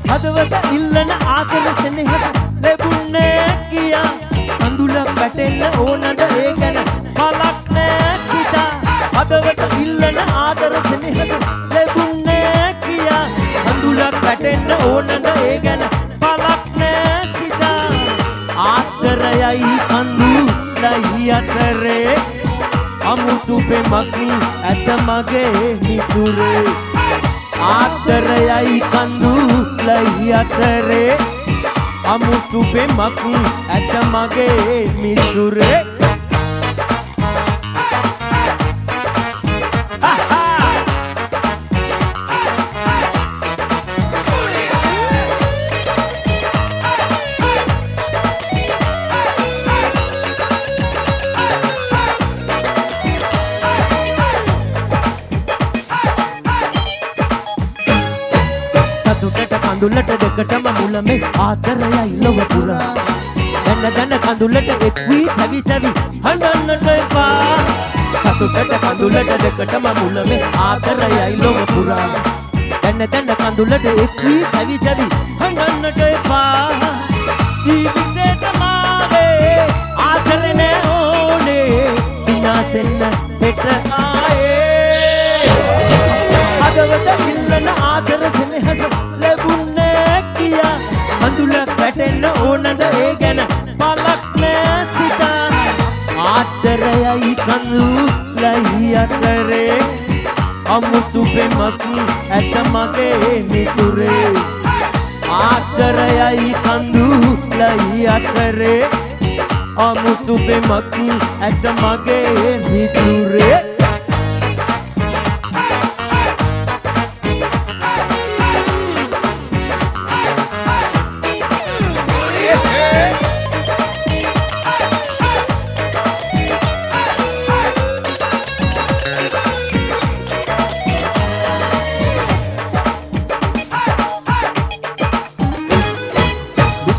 හදවත ඉල්ලන ආදර සෙනෙහස ලැබුණේ කියා අඳුලක් වැටෙන්න ඕනද ඒ ගැන පලක් නෑ සිතා හදවත ඉල්ලන ආදර සෙනෙහස ලැබුණේ කියා අඳුලක් වැටෙන්න ඕනද ඒ ගැන පලක් නෑ සිතා ආදරයයි කඳුලයි අතරේ අමුතු පෙමක් ඇත මගේ මිතුරේ ආදරයයි කඳුලයි අතරේ අමුතු පෙමක් ඇත මගේ මිතුරේ සතුටට කඳුලට දෙකටම මුලමේ ආදරයයි ලොව පුරා දැන දැන කඳුලට එක් වී තැවි තැවි හඬන්නට එපා සතුටට කඳුලට දෙකටම මුලමේ ආදරයයි ලොව පුරා දැන දැන කඳුලට එක් වී තැවි තැවි හඬන්නට එපා ජීවිතේට මාගේ ආදරේ නෑ ඕනේ සිනාසෙන්න හෙට ආයේ හදවත ඉල්ලන ආදර සෙනෙහස ලැබුණේ කියා අඳුලක් වැටෙන්න ඕනද ඒ ගැන පලක් නෑ සිතා ආදරයයි කඳුලයි අතරේ අමුතු පෙමක් ඇත මගේ මිතුරේ ආදරයයි කඳුලයි අතරේ අමුතු පෙමක් ඇත මගේ මිතුරේ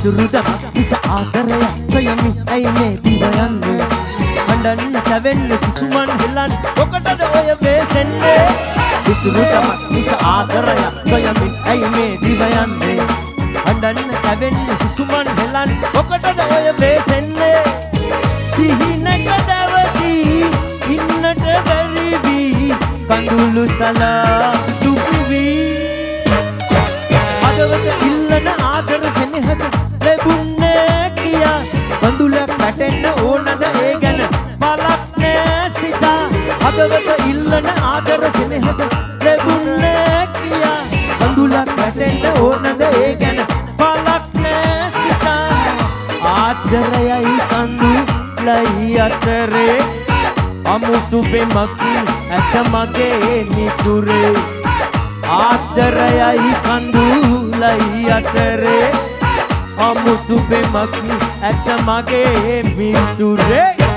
දුරුදම මිස ආදරය සොයමි ඇයි මේ දිව යන්නේ හඬන්න තැවෙන්න සිසුමන් හෙලන් ඔකටද ඔය වෙසෙන්නේ දුරුදම මිස ආදරය සොයමි ඇයි මේ දිව යන්නේ හඬන්න තැවෙන්න සිසුමන් හෙලන් ඔකටද ඔය වෙසෙන්නේ සිහිනක දවදී ඉන්නට බැරි වී කඳුළු සලා දුක් වී හදවත ඉල්ලන ආදර සෙනෙහස ලැබුණේ කියා කඳුලක් වැටෙන්න ඕනද ඒ ගැන පලක් නෑ සිතා හදවත ඉල්ලන ආදර සෙනෙහස ලැබුණේ කියා කඳුලක් වැටෙන්න ඕනද ඒ ගැන පලක් නෑ සිතා ආදරයයි කඳුලයි අතරේ අමුතු පෙමක් ඇත මගේ මිතුරේ ආදරයයි කඳුලයි අතරේ අමුතු පෙමක් ඇත මගේ මිතුරේ